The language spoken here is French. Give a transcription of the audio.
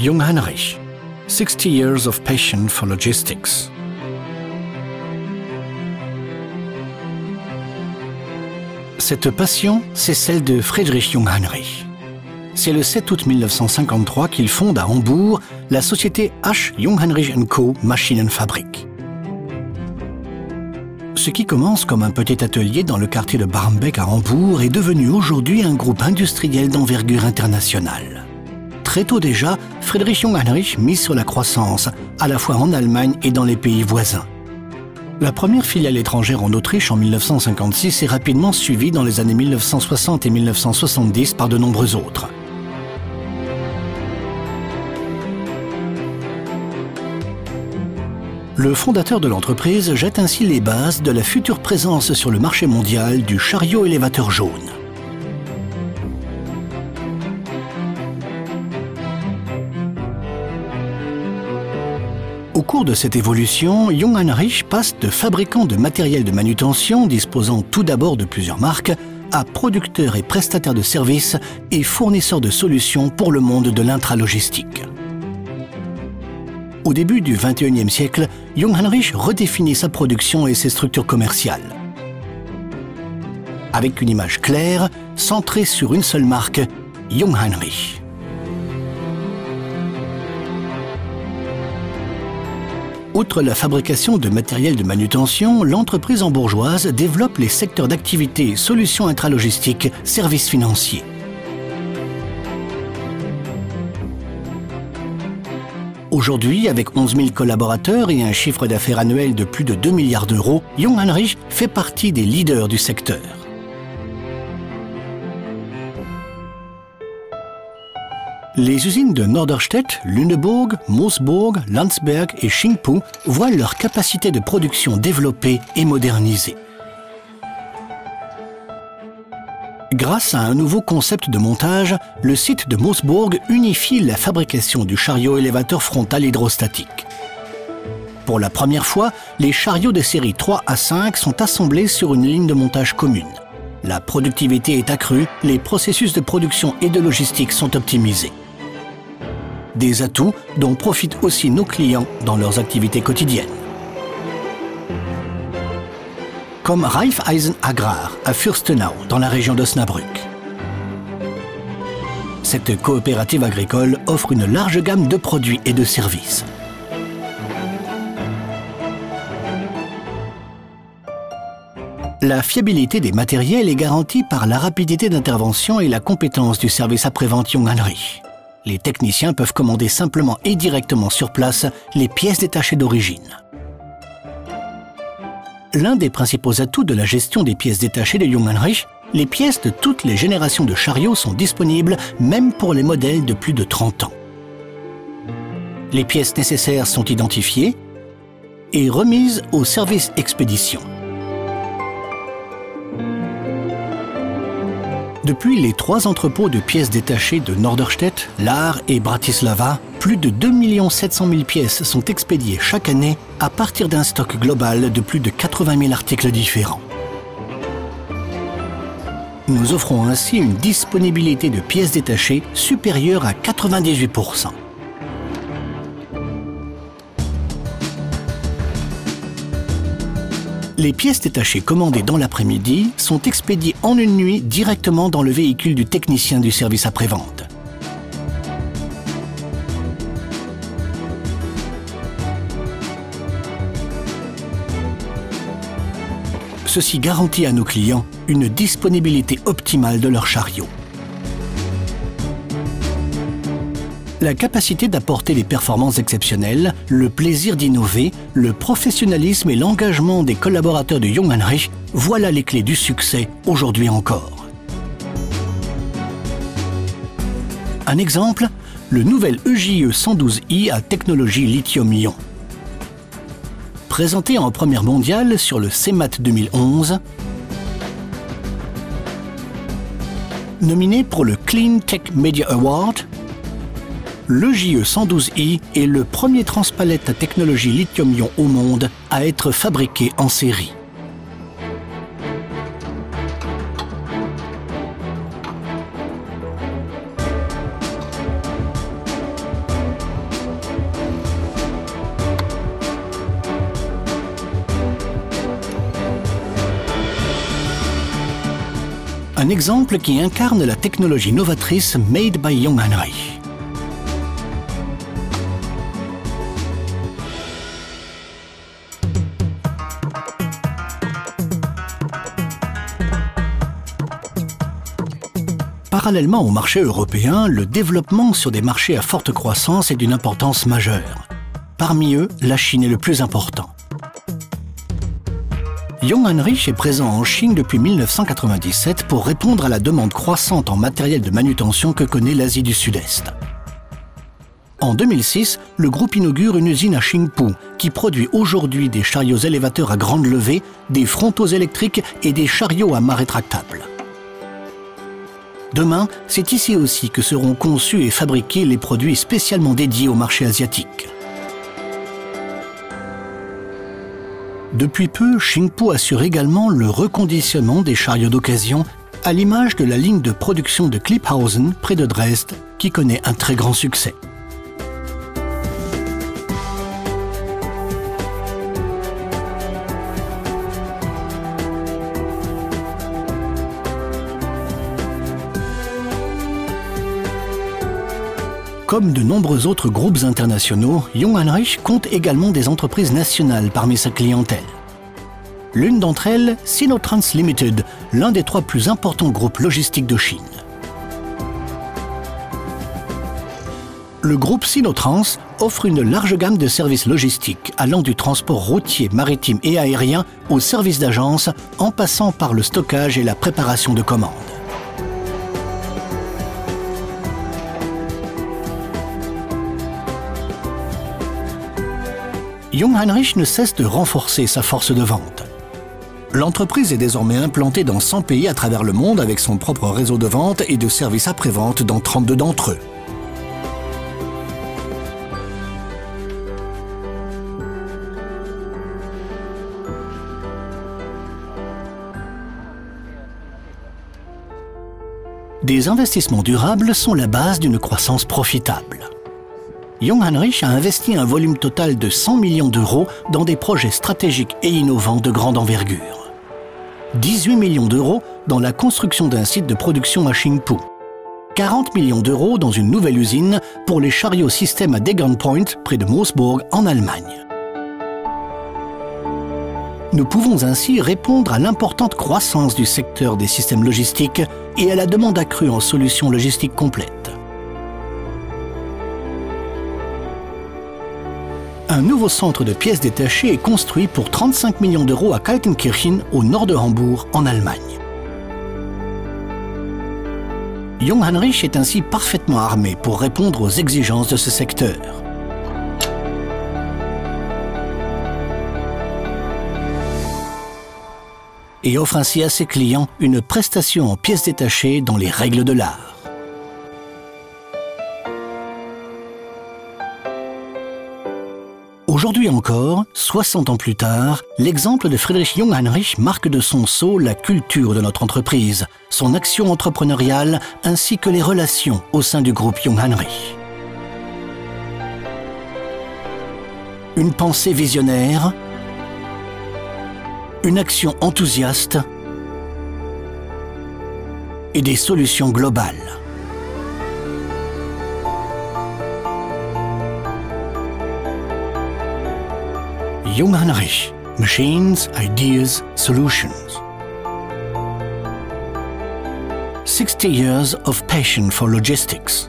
Jungheinrich, 60 years of passion for logistics. Cette passion, c'est celle de Friedrich Jungheinrich. C'est le 7 août 1953 qu'il fonde à Hambourg la société H. Jungheinrich & Co. Maschinenfabrik. Ce qui commence comme un petit atelier dans le quartier de Barmbek à Hambourg est devenu aujourd'hui un groupe industriel d'envergure internationale. Très tôt déjà, Friedrich Jungheinrich mise sur la croissance, à la fois en Allemagne et dans les pays voisins. La première filiale étrangère en Autriche en 1956 est rapidement suivie dans les années 1960 et 1970 par de nombreux autres. Le fondateur de l'entreprise jette ainsi les bases de la future présence sur le marché mondial du chariot élévateur jaune. Au cours de cette évolution, Jungheinrich passe de fabricant de matériel de manutention disposant tout d'abord de plusieurs marques à producteur et prestataire de services et fournisseur de solutions pour le monde de l'intralogistique. Au début du XXIe siècle, Jungheinrich redéfinit sa production et ses structures commerciales. Avec une image claire, centrée sur une seule marque, Jungheinrich. Outre la fabrication de matériel de manutention, l'entreprise hambourgeoise développe les secteurs d'activité solutions intralogistiques, services financiers. Aujourd'hui, avec 11 000 collaborateurs et un chiffre d'affaires annuel de plus de 2 milliards d'euros, Jungheinrich fait partie des leaders du secteur. Les usines de Norderstedt, Lüneburg, Moosburg, Landsberg et Xingpu voient leur capacité de production développée et modernisée. Grâce à un nouveau concept de montage, le site de Moosburg unifie la fabrication du chariot élévateur frontal hydrostatique. Pour la première fois, les chariots de série 3 à 5 sont assemblés sur une ligne de montage commune. La productivité est accrue, les processus de production et de logistique sont optimisés. Des atouts dont profitent aussi nos clients dans leurs activités quotidiennes. Comme Raiffeisen Agrar à Fürstenau, dans la région d'Osnabrück. Cette coopérative agricole offre une large gamme de produits et de services. La fiabilité des matériels est garantie par la rapidité d'intervention et la compétence du service après-vente Jungheinrich. Les techniciens peuvent commander simplement et directement sur place les pièces détachées d'origine. L'un des principaux atouts de la gestion des pièces détachées de Jungheinrich, les pièces de toutes les générations de chariots sont disponibles même pour les modèles de plus de 30 ans. Les pièces nécessaires sont identifiées et remises au service expédition. Depuis les 3 entrepôts de pièces détachées de Norderstedt, Lahr et Bratislava, plus de 2 700 000 pièces sont expédiées chaque année à partir d'un stock global de plus de 80 000 articles différents. Nous offrons ainsi une disponibilité de pièces détachées supérieure à 98%. Les pièces détachées commandées dans l'après-midi sont expédiées en une nuit directement dans le véhicule du technicien du service après-vente. Ceci garantit à nos clients une disponibilité optimale de leurs chariots. La capacité d'apporter des performances exceptionnelles, le plaisir d'innover, le professionnalisme et l'engagement des collaborateurs de Jungheinrich, voilà les clés du succès aujourd'hui encore. Un exemple, le nouvel EJE 112i à technologie lithium-ion. Présenté en première mondiale sur le CEMAT 2011, nominé pour le Clean Tech Media Award, l'EJE 112i est le premier transpalette à technologie lithium-ion au monde à être fabriqué en série. Un exemple qui incarne la technologie novatrice made by Jungheinrich. Parallèlement au marché européen, le développement sur des marchés à forte croissance est d'une importance majeure. Parmi eux, la Chine est le plus important. Jungheinrich est présent en Chine depuis 1997 pour répondre à la demande croissante en matériel de manutention que connaît l'Asie du Sud-Est. En 2006, le groupe inaugure une usine à Qingpu qui produit aujourd'hui des chariots élévateurs à grande levée, des frontaux électriques et des chariots à mât rétractable. Demain, c'est ici aussi que seront conçus et fabriqués les produits spécialement dédiés au marché asiatique. Depuis peu, Qingpu assure également le reconditionnement des chariots d'occasion, à l'image de la ligne de production de Klipphausen, près de Dresde, qui connaît un très grand succès. Comme de nombreux autres groupes internationaux, Jungheinrich compte également des entreprises nationales parmi sa clientèle. L'une d'entre elles, Sinotrans Limited, l'un des 3 plus importants groupes logistiques de Chine. Le groupe Sinotrans offre une large gamme de services logistiques allant du transport routier, maritime et aérien aux services d'agence, en passant par le stockage et la préparation de commandes. Jungheinrich ne cesse de renforcer sa force de vente. L'entreprise est désormais implantée dans 100 pays à travers le monde avec son propre réseau de vente et de services après-vente dans 32 d'entre eux. Des investissements durables sont la base d'une croissance profitable. Jungheinrich a investi un volume total de 100 millions d'euros dans des projets stratégiques et innovants de grande envergure. 18 millions d'euros dans la construction d'un site de production à Qingpu. 40 millions d'euros dans une nouvelle usine pour les chariots système à Degerpoint, près de Moosburg, en Allemagne. Nous pouvons ainsi répondre à l'importante croissance du secteur des systèmes logistiques et à la demande accrue en solutions logistiques complètes. Un nouveau centre de pièces détachées est construit pour 35 millions d'euros à Kaltenkirchen, au nord de Hambourg, en Allemagne. Jungheinrich est ainsi parfaitement armé pour répondre aux exigences de ce secteur. Et offre ainsi à ses clients une prestation en pièces détachées dans les règles de l'art. Aujourd'hui encore, 60 ans plus tard, l'exemple de Friedrich Jungheinrich marque de son sceau la culture de notre entreprise, son action entrepreneuriale ainsi que les relations au sein du groupe Jungheinrich. Une pensée visionnaire, une action enthousiaste et des solutions globales. Jungheinrich, Machines, Ideas, Solutions. 60 years of passion for logistics.